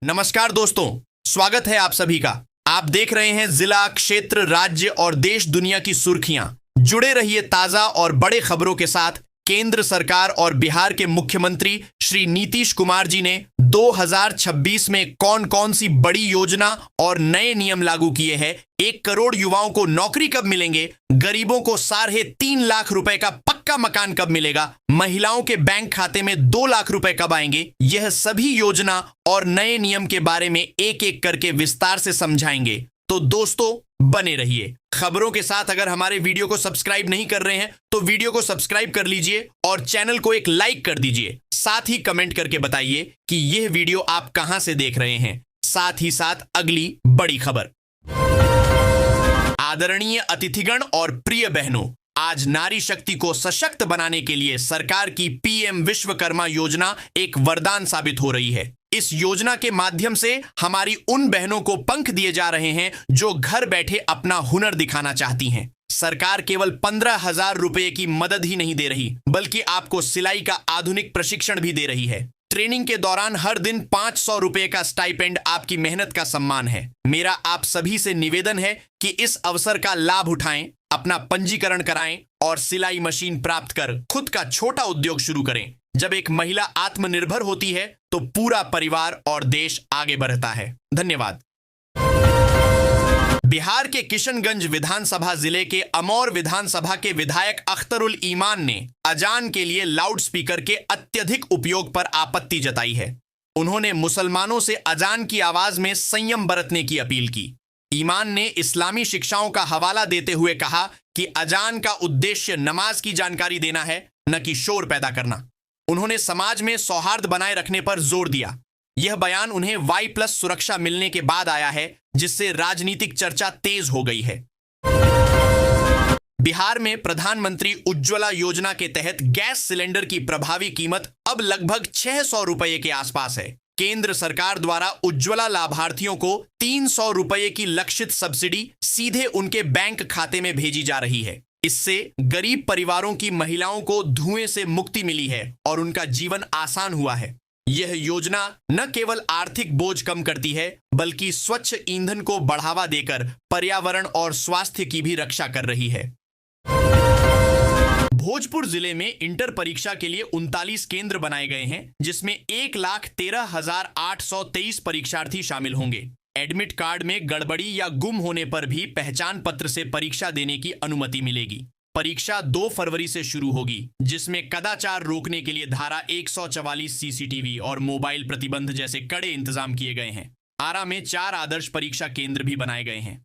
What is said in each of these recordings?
नमस्कार दोस्तों, स्वागत है आप सभी का। आप देख रहे हैं जिला, क्षेत्र, राज्य और देश दुनिया की सुर्खियां। जुड़े रहिए ताजा और बड़े खबरों के साथ। केंद्र सरकार और बिहार के मुख्यमंत्री श्री नीतीश कुमार जी ने 2026 में कौन कौन सी बड़ी योजना और नए नियम लागू किए हैं। 1 करोड़ युवाओं को नौकरी कब मिलेंगे, गरीबों को 3.5 लाख रुपए का पक्का मकान कब मिलेगा, महिलाओं के बैंक खाते में 2 लाख रुपए कब आएंगे, यह सभी योजना और नए नियम के बारे में एक एक करके विस्तार से समझाएंगे। तो दोस्तों बने रहिए खबरों के साथ। अगर हमारे वीडियो को सब्सक्राइब नहीं कर रहे हैं तो वीडियो को सब्सक्राइब कर लीजिए और चैनल को एक लाइक कर दीजिए। साथ ही कमेंट करके बताइए कि यह वीडियो आप कहां से देख रहे हैं। साथ ही साथ अगली बड़ी खबर। आदरणीय अतिथिगण और प्रिय बहनों, आज नारी शक्ति को सशक्त बनाने के लिए सरकार की पीएम विश्वकर्मा योजना एक वरदान साबित हो रही है। इस योजना के माध्यम से हमारी उन बहनों को पंख दिए जा रहे हैं जो घर बैठे अपना हुनर दिखाना चाहती हैं। सरकार केवल 15,000 रुपए की मदद ही नहीं दे रही, बल्कि आपको सिलाई का आधुनिक प्रशिक्षण भी दे रही है। ट्रेनिंग के दौरान हर दिन 500 रुपए का स्टाइपेंड आपकी मेहनत का सम्मान है। मेरा आप सभी से निवेदन है कि इस अवसर का लाभ उठाएं, अपना पंजीकरण कराएं और सिलाई मशीन प्राप्त कर खुद का छोटा उद्योग शुरू करें। जब एक महिला आत्मनिर्भर होती है तो पूरा परिवार और देश आगे बढ़ता है। धन्यवाद। बिहार के किशनगंज विधानसभा जिले के अमौर विधानसभा के विधायक अख्तरुल ईमान ने अजान के लिए लाउडस्पीकर के अत्यधिक उपयोग पर आपत्ति जताई है। उन्होंने मुसलमानों से अजान की आवाज में संयम बरतने की अपील की। ईमान ने इस्लामी शिक्षाओं का हवाला देते हुए कहा कि अजान का उद्देश्य नमाज की जानकारी देना है, न कि शोर पैदा करना। उन्होंने समाज में सौहार्द बनाए रखने पर जोर दिया। यह बयान उन्हें Y+ सुरक्षा मिलने के बाद आया है, जिससे राजनीतिक चर्चा तेज हो गई है। बिहार में प्रधानमंत्री उज्ज्वला योजना के तहत गैस सिलेंडर की प्रभावी कीमत अब लगभग 600 रुपए के आसपास है। केंद्र सरकार द्वारा उज्ज्वला लाभार्थियों को 300 रुपए की लक्षित सब्सिडी सीधे उनके बैंक खाते में भेजी जा रही है। इससे गरीब परिवारों की महिलाओं को धुएं से मुक्ति मिली है और उनका जीवन आसान हुआ है। यह योजना न केवल आर्थिक बोझ कम करती है, बल्कि स्वच्छ ईंधन को बढ़ावा देकर पर्यावरण और स्वास्थ्य की भी रक्षा कर रही है। भोजपुर जिले में इंटर परीक्षा के लिए 39 केंद्र बनाए गए हैं, जिसमें 1,13,823 परीक्षार्थी शामिल होंगे। एडमिट कार्ड में गड़बड़ी या गुम होने पर भी पहचान पत्र से परीक्षा देने की अनुमति मिलेगी। परीक्षा 2 फरवरी से शुरू होगी, जिसमें कदाचार रोकने के लिए धारा 144 सीसीटीवी और मोबाइल प्रतिबंध जैसे कड़े इंतजाम किए गए हैं। आरा में 4 आदर्श परीक्षा केंद्र भी बनाए गए हैं।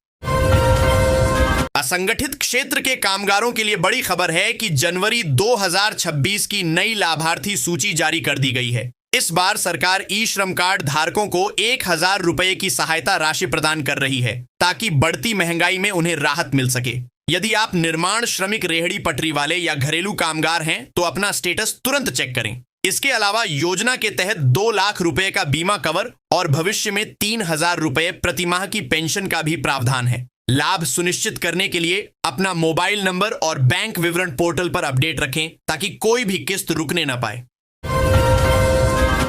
असंगठित क्षेत्र के कामगारों के लिए बड़ी खबर है कि जनवरी 2026 की नई लाभार्थी सूची जारी कर दी गई है। इस बार सरकार ई श्रम कार्ड धारकों को 1,000 रुपए की सहायता राशि प्रदान कर रही है, ताकि बढ़ती महंगाई में उन्हें राहत मिल सके। यदि आप निर्माण श्रमिक, रेहड़ी पटरी वाले या घरेलू कामगार हैं तो अपना स्टेटस तुरंत चेक करें। इसके अलावा योजना के तहत 2 लाख रुपए का बीमा कवर और भविष्य में 3,000 रुपए प्रतिमाह की पेंशन का भी प्रावधान है। लाभ सुनिश्चित करने के लिए अपना मोबाइल नंबर और बैंक विवरण पोर्टल पर अपडेट रखें, ताकि कोई भी किस्त रुकने न पाए।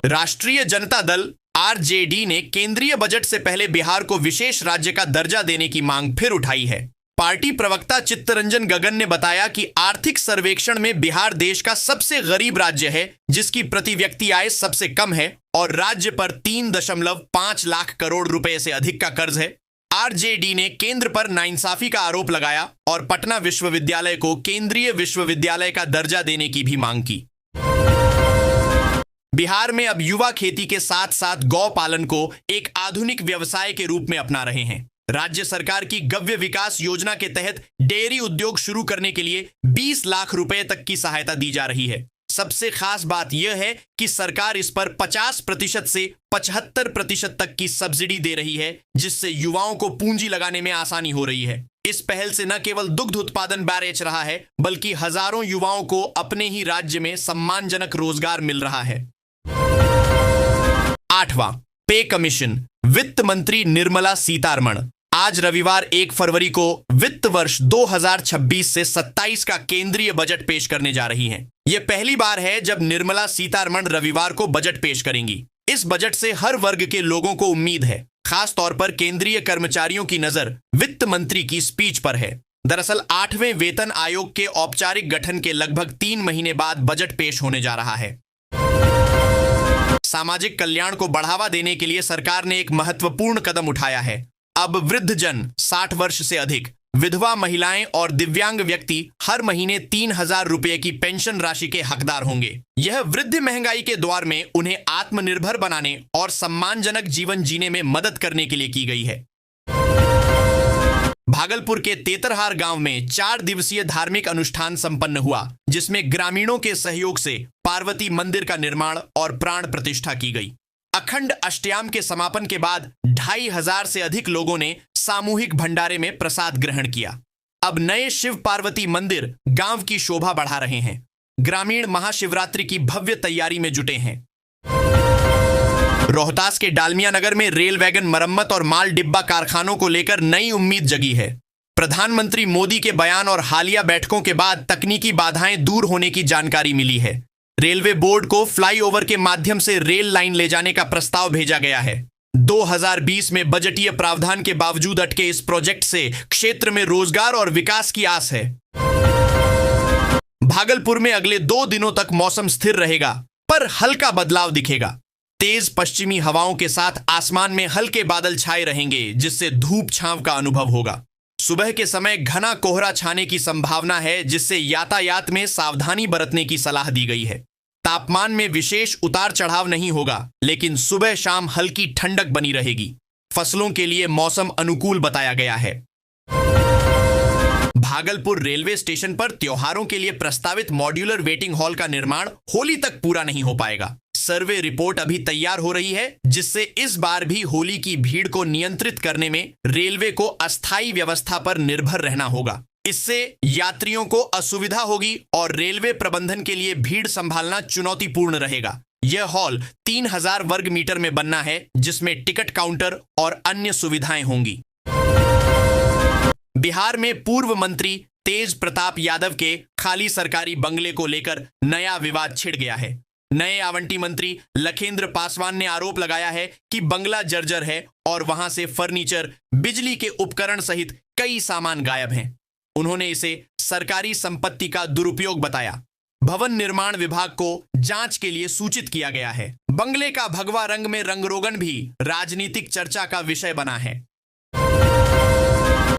राष्ट्रीय जनता दल RJD ने केंद्रीय बजट से पहले बिहार को विशेष राज्य का दर्जा देने की मांग फिर उठाई है। पार्टी प्रवक्ता चित्तरंजन गगन ने बताया कि आर्थिक सर्वेक्षण में बिहार देश का सबसे गरीब राज्य है, जिसकी प्रति व्यक्ति आय सबसे कम है और राज्य पर 3.5 लाख करोड़ रुपए से अधिक का कर्ज है। RJD ने केंद्र पर नाइंसाफी का आरोप लगाया और पटना विश्वविद्यालय को केंद्रीय विश्वविद्यालय का दर्जा देने की भी मांग की। बिहार में अब युवा खेती के साथ साथ गौ पालन को एक आधुनिक व्यवसाय के रूप में अपना रहे हैं। राज्य सरकार की गव्य विकास योजना के तहत डेयरी उद्योग शुरू करने के लिए 20 लाख रुपए तक की सहायता दी जा रही है। सबसे खास बात यह है कि सरकार इस पर 50% से 75% तक की सब्सिडी दे रही है, जिससे युवाओं को पूंजी लगाने में आसानी हो रही है। इस पहल से न केवल दुग्ध उत्पादन बैच रहा है, बल्कि हजारों युवाओं को अपने ही राज्य में सम्मानजनक रोजगार मिल रहा है। 8वां पे कमीशन। वित्त मंत्री निर्मला सीतारमण आज रविवार 1 फरवरी को वित्त वर्ष 2026 से 27 का केंद्रीय बजट पेश करने जा रही हैं। यह पहली बार है जब निर्मला सीतारमण रविवार को बजट पेश करेंगी। इस बजट से हर वर्ग के लोगों को उम्मीद है। खास तौर पर केंद्रीय कर्मचारियों की नजर वित्त मंत्री की स्पीच पर है। दरअसल 8वें वेतन आयोग के औपचारिक गठन के लगभग 3 महीने बाद बजट पेश होने जा रहा है। सामाजिक कल्याण को बढ़ावा देने के लिए सरकार ने एक महत्वपूर्ण कदम उठाया है। अब वृद्धजन, 60 वर्ष से अधिक, विधवा महिलाएं और दिव्यांग व्यक्ति हर महीने 3,000 रुपए की पेंशन राशि के हकदार होंगे। यह वृद्धि महंगाई के दौर में उन्हें आत्मनिर्भर बनाने और सम्मानजनक जीवन जीने में मदद करने के लिए की गई है। भागलपुर के तेतरहार गांव में 4 दिवसीय धार्मिक अनुष्ठान संपन्न हुआ, जिसमें ग्रामीणों के सहयोग से पार्वती मंदिर का निर्माण और प्राण प्रतिष्ठा की गई। अखंड अष्टयाम के समापन के बाद 2,500 से अधिक लोगों ने सामूहिक भंडारे में प्रसाद ग्रहण किया। अब नए शिव पार्वती मंदिर गांव की शोभा बढ़ा रहे हैं। ग्रामीण महाशिवरात्रि की भव्य तैयारी में जुटे हैं। रोहतास के डालमिया नगर में रेल वैगन मरम्मत और माल डिब्बा कारखानों को लेकर नई उम्मीद जगी है। प्रधानमंत्री मोदी के बयान और हालिया बैठकों के बाद तकनीकी बाधाएं दूर होने की जानकारी मिली है। रेलवे बोर्ड को फ्लाईओवर के माध्यम से रेल लाइन ले जाने का प्रस्ताव भेजा गया है। 2020 में बजटीय प्रावधान के बावजूद अटके इस प्रोजेक्ट से क्षेत्र में रोजगार और विकास की आस है। भागलपुर में अगले 2 दिनों तक मौसम स्थिर रहेगा, पर हल्का बदलाव दिखेगा। तेज पश्चिमी हवाओं के साथ आसमान में हल्के बादल छाए रहेंगे, जिससे धूप छांव का अनुभव होगा। सुबह के समय घना कोहरा छाने की संभावना है, जिससे यातायात में सावधानी बरतने की सलाह दी गई है। तापमान में विशेष उतार चढ़ाव नहीं होगा, लेकिन सुबह शाम हल्की ठंडक बनी रहेगी। फसलों के लिए मौसम अनुकूल बताया गया है। भागलपुर रेलवे स्टेशन पर त्योहारों के लिए प्रस्तावित मॉड्यूलर वेटिंग हॉल का निर्माण होली तक पूरा नहीं हो पाएगा। सर्वे रिपोर्ट अभी तैयार हो रही है, जिससे इस बार भी होली की भीड़ को नियंत्रित करने में रेलवे को अस्थायी व्यवस्था पर निर्भर रहना होगा। इससे यात्रियों को असुविधा होगी और रेलवे प्रबंधन के लिए भीड़ संभालना चुनौतीपूर्ण रहेगा। यह हॉल 3,000 वर्ग मीटर में बनना है, जिसमें टिकट काउंटर और अन्य सुविधाएं होंगी। बिहार में पूर्व मंत्री तेज प्रताप यादव के खाली सरकारी बंगले को लेकर नया विवाद छिड़ गया है। नए आवंटी मंत्री लखेंद्र पासवान ने आरोप लगाया है कि बंगला जर्जर है और वहां से फर्नीचर, बिजली के उपकरण सहित कई सामान गायब हैं। उन्होंने इसे सरकारी संपत्ति का दुरुपयोग बताया। भवन निर्माण विभाग को जांच के लिए सूचित किया गया है। बंगले का भगवा रंग में रंगरोगन भी राजनीतिक चर्चा का विषय बना है।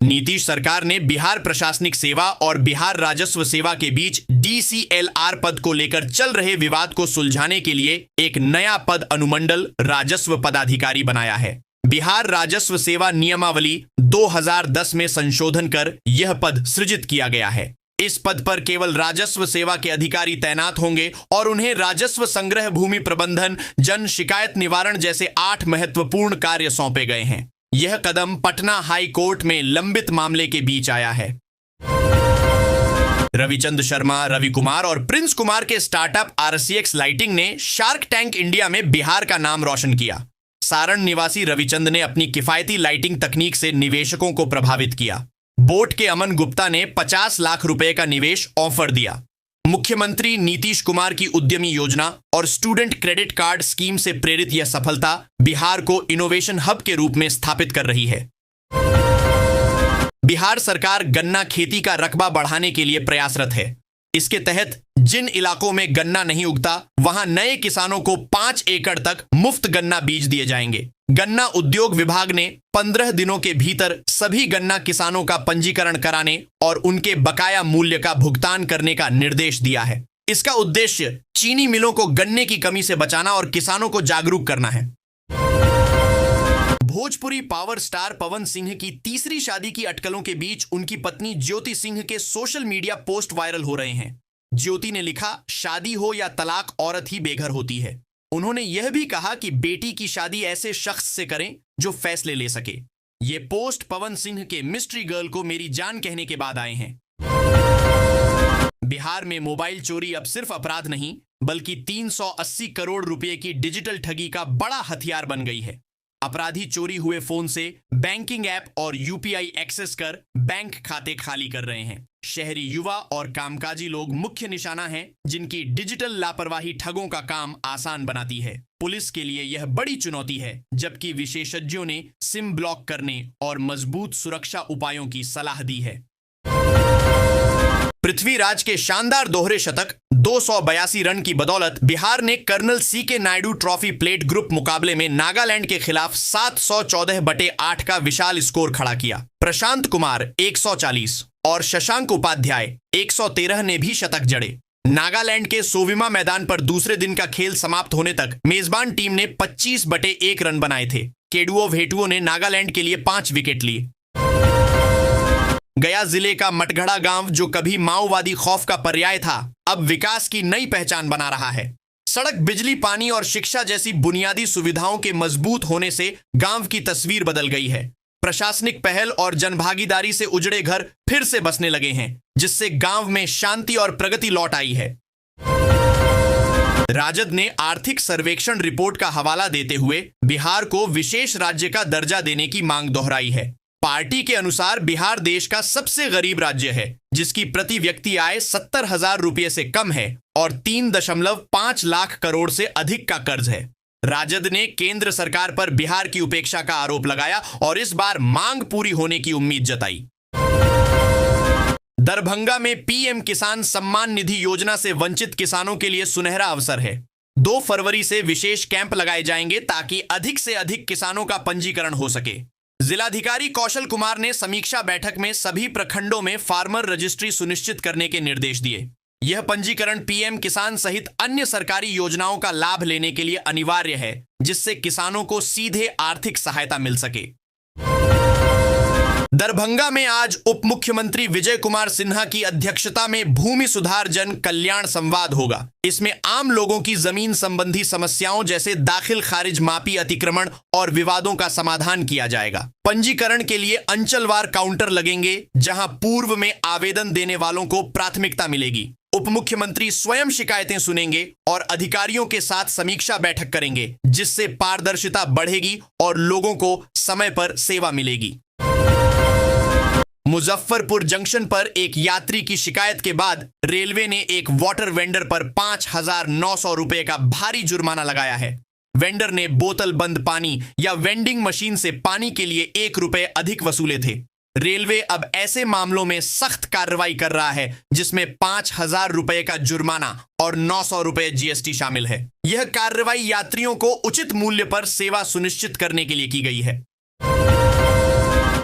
नीतीश सरकार ने बिहार प्रशासनिक सेवा और बिहार राजस्व सेवा के बीच DCLR पद को लेकर चल रहे विवाद को सुलझाने के लिए एक नया पद अनुमंडल राजस्व पदाधिकारी बनाया है। बिहार राजस्व सेवा नियमावली 2010 में संशोधन कर यह पद सृजित किया गया है। इस पद पर केवल राजस्व सेवा के अधिकारी तैनात होंगे और उन्हें राजस्व संग्रह, भूमि प्रबंधन, जन शिकायत निवारण जैसे 8 महत्वपूर्ण कार्य सौंपे गए हैं। यह कदम पटना हाई कोर्ट में लंबित मामले के बीच आया है। रविचंद शर्मा, रवि कुमार और प्रिंस कुमार के स्टार्टअप RCX लाइटिंग ने शार्क टैंक इंडिया में बिहार का नाम रोशन किया। सारण निवासी रविचंद ने अपनी किफायती लाइटिंग तकनीक से निवेशकों को प्रभावित किया। बोट के अमन गुप्ता ने 50 लाख रुपए का निवेश ऑफर दिया। मुख्यमंत्री नीतीश कुमार की उद्यमी योजना और स्टूडेंट क्रेडिट कार्ड स्कीम से प्रेरित यह सफलता बिहार को इनोवेशन हब के रूप में स्थापित कर रही है। बिहार सरकार गन्ना खेती का रकबा बढ़ाने के लिए प्रयासरत है। इसके तहत जिन इलाकों में गन्ना नहीं उगता, वहां नए किसानों को 5 एकड़ तक मुफ्त गन्ना बीज दिए जाएंगे। गन्ना उद्योग विभाग ने 15 दिनों के भीतर सभी गन्ना किसानों का पंजीकरण कराने और उनके बकाया मूल्य का भुगतान करने का निर्देश दिया है। इसका उद्देश्य चीनी मिलों को गन्ने की कमी से बचाना और किसानों को जागरूक करना है। भोजपुरी पावर स्टार पवन सिंह की तीसरी शादी की अटकलों के बीच उनकी पत्नी ज्योति सिंह के सोशल मीडिया पोस्ट वायरल हो रहे हैं। ज्योति ने लिखा, शादी हो या तलाक, औरत ही बेघर होती है। उन्होंने यह भी कहा कि बेटी की शादी ऐसे शख्स से करें जो फैसले ले सके। ये पोस्ट पवन सिंह के मिस्ट्री गर्ल को मेरी जान कहने के बाद आए हैं। बिहार में मोबाइल चोरी अब सिर्फ अपराध नहीं, बल्कि 380 करोड़ रुपए की डिजिटल ठगी का बड़ा हथियार बन गई है। अपराधी चोरी हुए फोन से बैंकिंग ऐप और UPI एक्सेस कर बैंक खाते खाली कर रहे हैं। शहरी युवा और कामकाजी लोग मुख्य निशाना हैं, जिनकी डिजिटल लापरवाही ठगों का काम आसान बनाती है। पुलिस के लिए यह बड़ी चुनौती है, जबकि विशेषज्ञों ने सिम ब्लॉक करने और मजबूत सुरक्षा उपायों की सलाह दी है। पृथ्वीराज के शानदार दोहरे शतक 282 रन की बदौलत बिहार ने colonel C K. Naidu trophy plate group मुकाबले में नागालैंड के खिलाफ 714/8 का विशाल स्कोर खड़ा किया। प्रशांत कुमार 140 और शशांक उपाध्याय 113 ने भी शतक जड़े। नागालैंड के सोविमा मैदान पर दूसरे दिन का खेल समाप्त होने तक मेजबान टीम ने 25/1 रन बनाए थे। केडुओ भेटुओ ने नागालैंड के लिए 5 विकेट लिए। गया जिले का मटघड़ा गांव, जो कभी माओवादी खौफ का पर्याय था, अब विकास की नई पहचान बना रहा है। सड़क, बिजली, पानी और शिक्षा जैसी बुनियादी सुविधाओं के मजबूत होने से गांव की तस्वीर बदल गई है। प्रशासनिक पहल और जनभागीदारी से उजड़े घर फिर से बसने लगे हैं, जिससे गांव में शांति और प्रगति लौट आई है। राजद ने आर्थिक सर्वेक्षण रिपोर्ट का हवाला देते हुए बिहार को विशेष राज्य का दर्जा देने की मांग दोहराई है। पार्टी के अनुसार बिहार देश का सबसे गरीब राज्य है, जिसकी प्रति व्यक्ति आय 70,000 रुपये से कम है और 3.5 लाख करोड़ से अधिक का कर्ज है। राजद ने केंद्र सरकार पर बिहार की उपेक्षा का आरोप लगाया और इस बार मांग पूरी होने की उम्मीद जताई। दरभंगा में पीएम किसान सम्मान निधि योजना से वंचित किसानों के लिए सुनहरा अवसर है। 2 फरवरी से विशेष कैंप लगाए जाएंगे ताकि अधिक से अधिक किसानों का पंजीकरण हो सके। जिलाधिकारी कौशल कुमार ने समीक्षा बैठक में सभी प्रखंडों में फार्मर रजिस्ट्री सुनिश्चित करने के निर्देश दिए। यह पंजीकरण पीएम किसान सहित अन्य सरकारी योजनाओं का लाभ लेने के लिए अनिवार्य है, जिससे किसानों को सीधे आर्थिक सहायता मिल सके। दरभंगा में आज उप मुख्यमंत्री विजय कुमार सिन्हा की अध्यक्षता में भूमि सुधार जन कल्याण संवाद होगा। इसमें आम लोगों की जमीन संबंधी समस्याओं जैसे दाखिल खारिज, मापी, अतिक्रमण और विवादों का समाधान किया जाएगा। पंजीकरण के लिए अंचलवार काउंटर लगेंगे, जहां पूर्व में आवेदन देने वालों को प्राथमिकता मिलेगी। उप मुख्यमंत्री स्वयं शिकायतें सुनेंगे और अधिकारियों के साथ समीक्षा बैठक करेंगे, जिससे पारदर्शिता बढ़ेगी और लोगों को समय पर सेवा मिलेगी। मुजफ्फरपुर जंक्शन पर एक यात्री की शिकायत के बाद रेलवे ने एक वाटर वेंडर पर 5,900 रुपए का भारी जुर्माना लगाया है। वेंडर ने बोतल बंद पानी या वेंडिंग मशीन से पानी के लिए 1 रुपए अधिक वसूले थे। रेलवे अब ऐसे मामलों में सख्त कार्रवाई कर रहा है, जिसमें 5,000 रुपए का जुर्माना और 900 रुपए जीएसटी शामिल है। यह कार्रवाई यात्रियों को उचित मूल्य पर सेवा सुनिश्चित करने के लिए की गई है।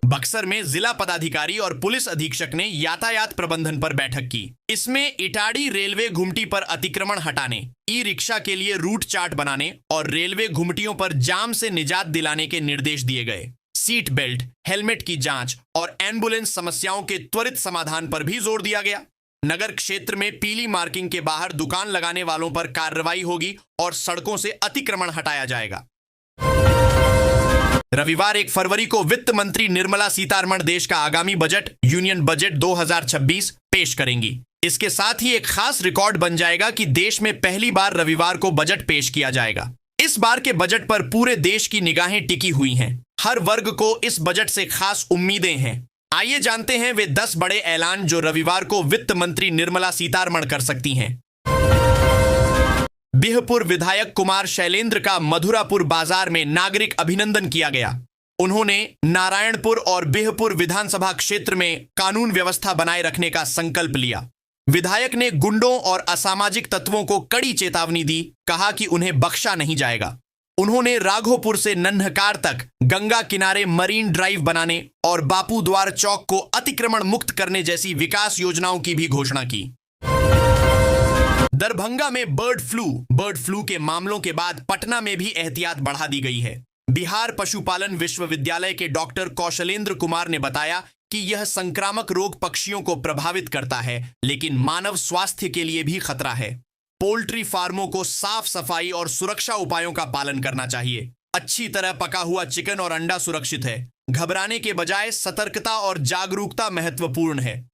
बक्सर में जिला पदाधिकारी और पुलिस अधीक्षक ने यातायात प्रबंधन पर बैठक की। इसमें इटाड़ी रेलवे घुमटी पर अतिक्रमण हटाने, ई रिक्शा के लिए रूट चार्ट बनाने और रेलवे घुमटियों पर जाम से निजात दिलाने के निर्देश दिए गए। सीट बेल्ट, हेलमेट की जांच और एम्बुलेंस समस्याओं के त्वरित समाधान पर भी जोर दिया गया। नगर क्षेत्र में पीली मार्किंग के बाहर दुकान लगाने वालों पर कार्रवाई होगी और सड़कों से अतिक्रमण हटाया जाएगा। रविवार 1 फरवरी को वित्त मंत्री निर्मला सीतारमण देश का आगामी बजट यूनियन बजट 2026 पेश करेंगी। इसके साथ ही एक खास रिकॉर्ड बन जाएगा कि देश में पहली बार रविवार को बजट पेश किया जाएगा। इस बार के बजट पर पूरे देश की निगाहें टिकी हुई हैं। हर वर्ग को इस बजट से खास उम्मीदें हैं। आइए जानते हैं वे 10 बड़े ऐलान जो रविवार को वित्त मंत्री निर्मला सीतारमण कर सकती हैं। बिहपुर विधायक कुमार शैलेंद्र का मधुरापुर बाजार में नागरिक अभिनंदन किया गया। उन्होंने नारायणपुर और बिहपुर विधानसभा क्षेत्र में कानून व्यवस्था बनाए रखने का संकल्प लिया। विधायक ने गुंडों और असामाजिक तत्वों को कड़ी चेतावनी दी, कहा कि उन्हें बख्शा नहीं जाएगा। उन्होंने राघोपुर से नन्हकार तक गंगा किनारे मरीन ड्राइव बनाने और बापू द्वार चौक को अतिक्रमण मुक्त करने जैसी विकास योजनाओं की भी घोषणा की। दरभंगा में बर्ड फ्लू के मामलों के बाद पटना में भी एहतियात बढ़ा दी गई है। बिहार पशुपालन विश्वविद्यालय के डॉक्टर कौशलेंद्र कुमार ने बताया कि यह संक्रामक रोग पक्षियों को प्रभावित करता है, लेकिन मानव स्वास्थ्य के लिए भी खतरा है। पोल्ट्री फार्मों को साफ सफाई और सुरक्षा उपायों का पालन करना चाहिए। अच्छी तरह पका हुआ चिकन और अंडा सुरक्षित है। घबराने के बजाय सतर्कता और जागरूकता महत्वपूर्ण है।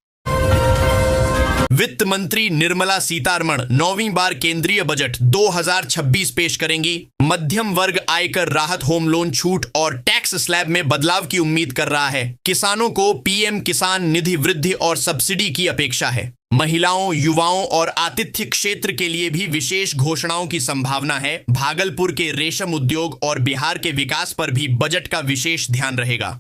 वित्त मंत्री निर्मला सीतारमण 9वीं बार केंद्रीय बजट 2026 पेश करेंगी। मध्यम वर्ग आयकर राहत, होम लोन छूट और टैक्स टैक्स स्लैब में बदलाव की उम्मीद कर रहा है। किसानों को पीएम किसान निधि वृद्धि और सब्सिडी की अपेक्षा है। महिलाओं, युवाओं और आतिथ्य क्षेत्र के लिए भी विशेष घोषणाओं की संभावना है। भागलपुर के रेशम उद्योग और बिहार के विकास पर भी बजट का विशेष ध्यान रहेगा।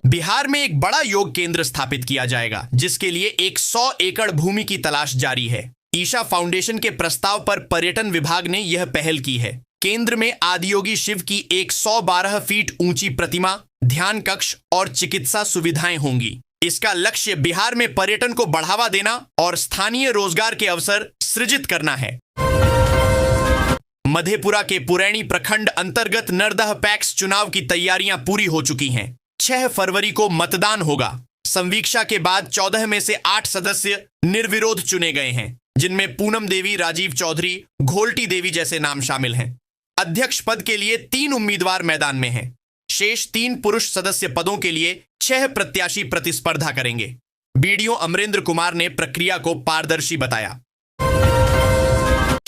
बिहार में एक बड़ा योग केंद्र स्थापित किया जाएगा, जिसके लिए 100 एकड़ भूमि की तलाश जारी है। ईशा फाउंडेशन के प्रस्ताव पर पर्यटन विभाग ने यह पहल की है। केंद्र में आदियोगी शिव की 112 फीट ऊंची प्रतिमा, ध्यान कक्ष और चिकित्सा सुविधाएं होंगी। इसका लक्ष्य बिहार में पर्यटन को बढ़ावा देना और स्थानीय रोजगार के अवसर सृजित करना है। मधेपुरा के पुरैनी प्रखंड अंतर्गत नरदह पैक्स चुनाव की तैयारियां पूरी हो चुकी हैं। 6 फरवरी को मतदान होगा। संवीक्षा के बाद 14 में से 8 सदस्य निर्विरोध चुने गए हैं, जिनमें पूनम देवी, राजीव चौधरी, घोलटी देवी जैसे नाम शामिल हैं। अध्यक्ष पद के लिए 3 उम्मीदवार मैदान में हैं। शेष 3 पुरुष सदस्य पदों के लिए 6 प्रत्याशी प्रतिस्पर्धा करेंगे। बीडीओ अमरेंद्र कुमार ने प्रक्रिया को पारदर्शी बताया।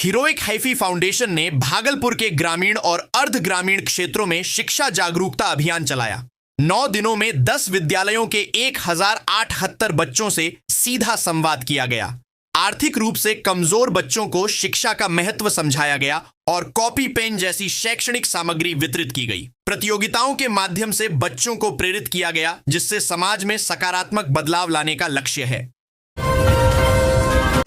हीरोइक हाइफी फाउंडेशन ने भागलपुर के ग्रामीण और अर्ध ग्रामीण क्षेत्रों में शिक्षा जागरूकता अभियान चलाया। 9 दिनों में 10 विद्यालयों के 1078 बच्चों से सीधा संवाद किया गया। आर्थिक रूप से कमजोर बच्चों को शिक्षा का महत्व समझाया गया और कॉपी पेन जैसी शैक्षणिक सामग्री वितरित की गई। प्रतियोगिताओं के माध्यम से बच्चों को प्रेरित किया गया, जिससे समाज में सकारात्मक बदलाव लाने का लक्ष्य है।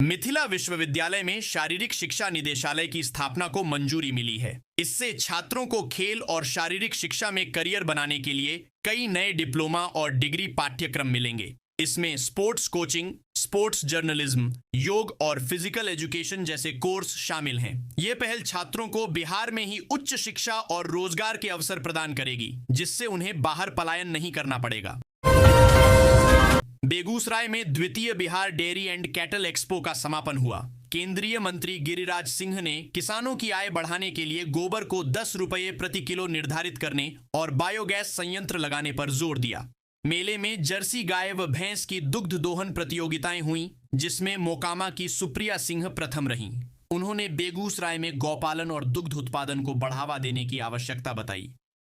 मिथिला विश्वविद्यालय में शारीरिक शिक्षा निदेशालय की स्थापना को मंजूरी मिली है। इससे छात्रों को खेल और शारीरिक शिक्षा में करियर बनाने के लिए कई नए डिप्लोमा और डिग्री पाठ्यक्रम मिलेंगे। इसमें स्पोर्ट्स कोचिंग, स्पोर्ट्स जर्नलिज्म, योग और फिजिकल एजुकेशन जैसे कोर्स शामिल हैं। यह पहल छात्रों को बिहार में ही उच्च शिक्षा और रोजगार के अवसर प्रदान करेगी, जिससे उन्हें बाहर पलायन नहीं करना पड़ेगा। बेगूसराय में द्वितीय Bihar dairy and cattle expo का समापन हुआ। केंद्रीय मंत्री गिरिराज सिंह ने किसानों की आय बढ़ाने के लिए गोबर को 10 रुपये प्रति किलो निर्धारित करने और बायोगैस संयंत्र लगाने पर जोर दिया। मेले में जर्सी गाय व भैंस की दुग्ध दोहन प्रतियोगिताएं हुईं, जिसमें मोकामा की सुप्रिया सिंह प्रथम रहीं। उन्होंने बेगूसराय में गौपालन और दुग्ध उत्पादन को बढ़ावा देने की आवश्यकता बताई।